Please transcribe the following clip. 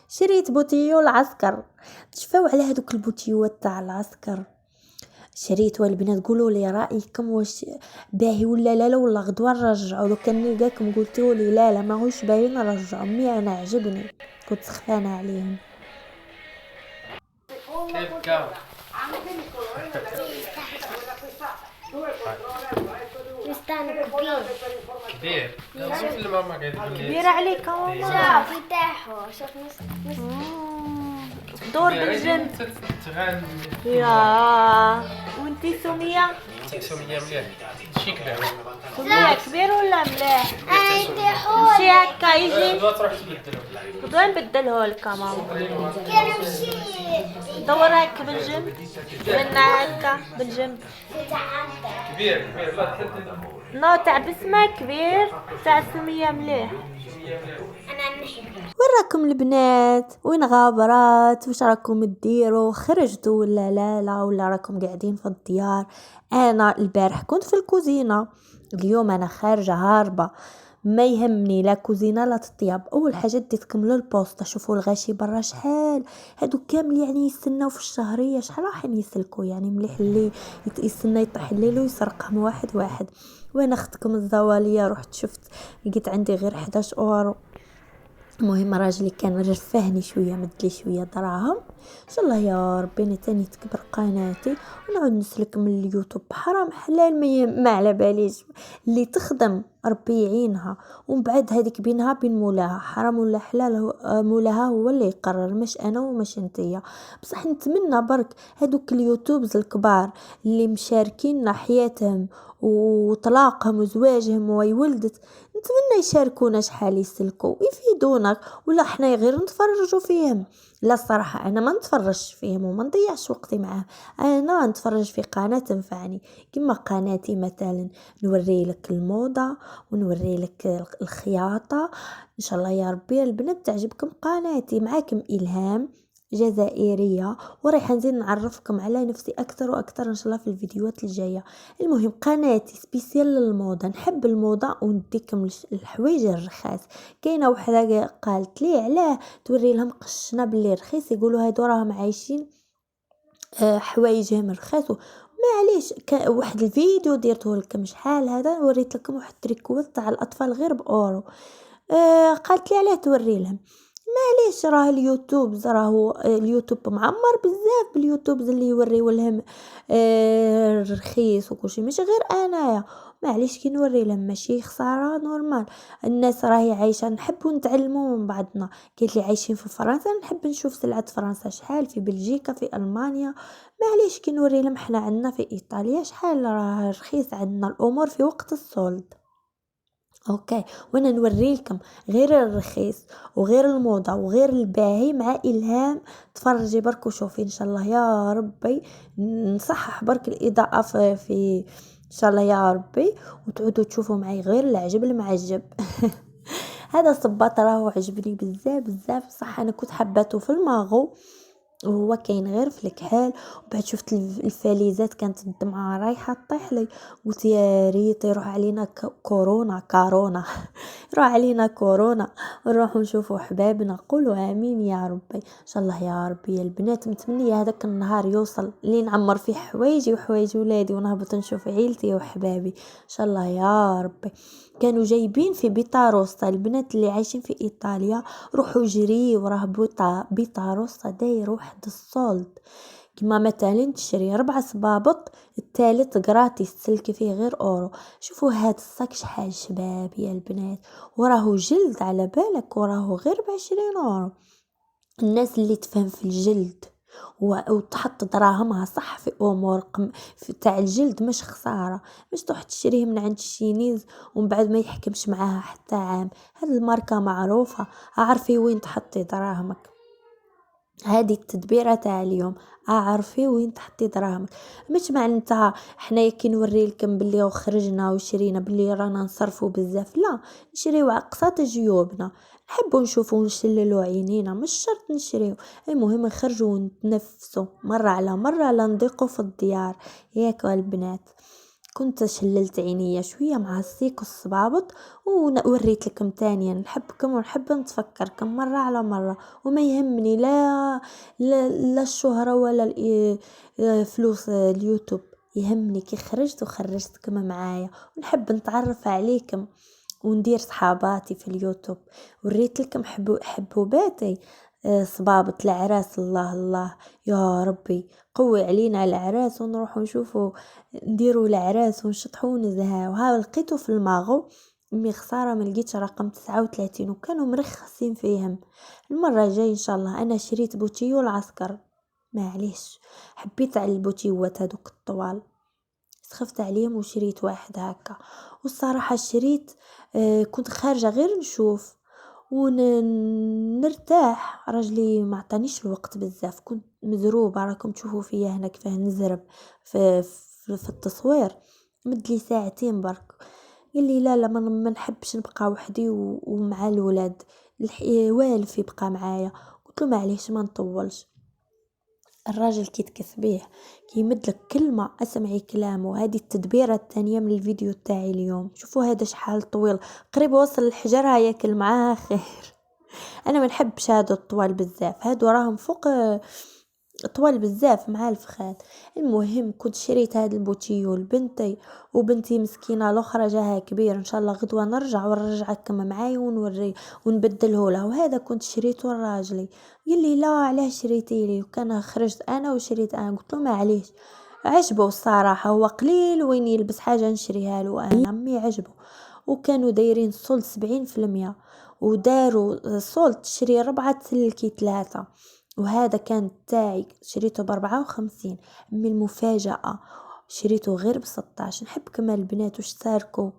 شريت بوتيو العسكر. تشفاو على هذوك البوتيوات تاع العسكر. شريت والبنات قولوا لي رايكم واش باهي ولا لا ولا غدوه نرجعوا. لو كان نلقاكم قلتوا لي لا ماهوش باهي نرجعوا. مي انا عجبني كنت سخفانه عليهم. كيف كان؟ مستانك كبير كبير؟ شوف اللي ماما قاعدة تقول لي كبير عليك شوف يتاحوا شوف دور كبير، بالجنب. تغني يا وانتي سمية سمية مليح شكلها سمية كبير ولا ملاح؟ يتاحوا مشي هكا يجي لا تروح تبدله غدوة نبدلهولك ماما. كان مشيت دور هكا بالجنب منا هكا بالجنب. كبير لا تحدد نو تاع بسمة كبير تاع سمية مليح. انا نحب وين راكم البنات؟ وين غابرات؟ واش راكم تديروا؟ خرجتوا ولا لا ولا راكم قاعدين في الديار؟ انا البارح كنت في الكوزينه، اليوم انا خارجه هاربه. ما يهمني لا كوزينه لا تطيب. اول حاجه دي تكملوا البوسطه. شوفوا الغاشي برا شحال هادو كامل يعني يستناو في الشهريه. شحال راحين يسلكوا يعني مليح اللي يستنى يطيح الليل ويسرقهم واحد واحد. وين اختكم الزواليه؟ رحت شفت لقيت عندي غير 11 اورو. المهم راجلي كان رفهني شويه مدلي شويه دراهم. ان شاء الله يا ربي انا تاني تكبر قناتي ونعود نسلك من اليوتيوب. حرام حلال ما على باليش اللي تخدم ربي يعينها ومن بعد هذيك بينها بين مولاها. حرام ولا حلال مولاها هو اللي يقرر مش انا ومش انتيا. بصح نتمنى برك هذوك اليوتيوبز الكبار اللي مشاركين حياتهم وطلاقهم وزواجهم ويولدت نتمنى يشاركونا شحال يسلكوا يفيدونا ولا احنا غير نتفرجوا فيهم. لا الصراحه انا ما نتفرجش فيهم وما نضيعش وقتي معاه. انا نتفرج في قناه تنفعني كما قناتي مثلا نوري لك الموضه ونوري لك الخياطه. ان شاء الله يا ربي البنات تعجبكم قناتي. معاكم الهام جزائريه ورايحه نزيد نعرفكم على نفسي اكثر واكثر ان شاء الله في الفيديوهات الجايه. المهم قناتي سبيسيال للموضه. نحب الموضه ونديكم الحوايج الرخاص. كاينه وحده قالت لي علاه توري لهم قشنا باللي رخيص يقولوا هادو راهم عايشين حوايجهم رخاص. معليش واحد الفيديو ديرته لكم شحال هذا وريت لكم واحد التريكوات تاع الاطفال غير باورو. قالت لي علاه توري لهم. معليش راه اليوتيوب معمر بزاف باليوتيوب اللي يوريو لهم رخيص وكلشي مش غير انايا. معليش كي نوري لهم ماشي خساره نورمال. الناس راهي عايشه نحبوا نتعلموا من بعضنا. قالت لي عايشين في فرنسا نحب نشوف سلعه فرنسا شحال في بلجيكا في المانيا. معليش كي نوري لهم احنا عندنا في ايطاليا شحال راه رخيص عندنا الامور في وقت الصولد. اوكي وانا نوري لكم غير الرخيص وغير الموضه وغير الباهي مع الهام. تفرجي برك وشوفي ان شاء الله يا ربي نصحح برك الاضاءه في ان شاء الله يا ربي وتعودوا تشوفوا معي غير العجب المعجب. هذا الصباط راهو عجبني بزاف بزاف. صح انا كنت حباته في الماغو وهو كاين غير في الكحال. وبعد شفت الفاليزات كانت الدمعه رايحه طيح لي. قلت يا ريت يروح علينا كورونا يروح علينا كورونا نروحوا نشوفوا حبابنا. قولوا امين يا ربي. ان شاء الله يا ربي يا البنات متمنيه هذاك النهار يوصل اللي نعمر فيه حوايجي وحوايج ولادي ونهبط نشوف عيلتي وحبابي ان شاء الله يا ربي. كانوا جايبين في بيتاروستا البنات اللي عايشين في ايطاليا روحوا جري وراه بيتاروستا داير واحد الصولد. كما مثلا تشري 4 صبابط الثالث جراتيس تسلكي فيه غير اورو. شوفوا هاد الصاك شحال شباب يا البنات وراهو جلد على بالك وراهو غير ب20 اورو. الناس اللي تفهم في الجلد وتحط دراهمها صح في امور في تاع الجلد مش خساره. مش تروح تشريه من عند الشينيز ومن بعد ما يحكمش معاها حتى عام. هاد الماركه معروفه اعرفي وين تحطي دراهمك. هذه التدبيره تاع اليوم اعرفي وين تحطي دراهمك. مش معناتها حنا كي نوري لكم باللي وخرجنا وشرينا باللي رانا نصرفوا بزاف. لا نشريو عقصات جيوبنا. نحبوا نشوفوا نشللوا عينينا مش شرط نشريو. المهم نخرجوا ونتنفسوا مره على مره لا نضيقوا في الديار. ياك البنات كنت شللت عينيا شوية مع السيك والصبابط ووريت لكم تانيا. نحبكم ونحب نتفكركم مرة على مرة، وما يهمني لا الشهرة ولا فلوس اليوتيوب. يهمني كي خرجت وخرجتكم معايا، ونحب نتعرف عليكم وندير صحاباتي في اليوتيوب. وريت لكم حبوباتي صبابط العراس. الله الله يا ربي قوي علينا العراس، ونروح نشوفوا نديروا العراس ونشطحوا ونزهاو. ها لقيته في الماغو، مي خسارة ما لقيتش رقم 39 وكانوا مرخصين فيهم. المرة الجاية ان شاء الله. انا شريت بوتيو العسكر، معليش حبيت على البوتيوات هذوك الطوال، سخفت عليهم وشريت واحد هكا. والصراحة شريت كنت خارجة غير نشوف ونرتاح. رجلي ما عطانيش الوقت بزاف، كنت مزروبة. راكم تشوفوا فيا هنا كيفاه نزرب في التصوير. مدلي ساعتين برك. قال لي لا ما نحبش نبقى وحدي ومع الولاد، والف يبقى معايا. قلت له معليش ما نطولش. الراجل كيتكس بيه كيمدلك كلمة اسمعي كلامه. هذه التدبيرة الثانية من الفيديو تاعي اليوم. شوفوا هذا شحال طويل، قريب وصل الحجر. هياكل معاها خير. انا ما نحبش هادو الطوال بزاف، هادو راهم فوق طوال بزاف مع الفخاد. المهم كنت شريت هذا البوتيو لبنتي، وبنتي مسكينه الاخرى جاها كبير. ان شاء الله غدوه نرجع ونرجعكم معاي ونوري ونبدله له. وهذا كنت شريته لراجلي. قال لي لا علاش شريتي لي؟ وكان خرجت انا وشريت انا. قلت له معليش عجبه الصراحه، هو قليل وين يلبس حاجه نشريها له انا. امي عجبه. وكانوا دايرين صول 70%، وداروا صول تشري 4 تسلكي 3. وهذا كان تاعي شريته ب54. من المفاجأة شريته غير ب16. نحب كمان البنات وش تاركوا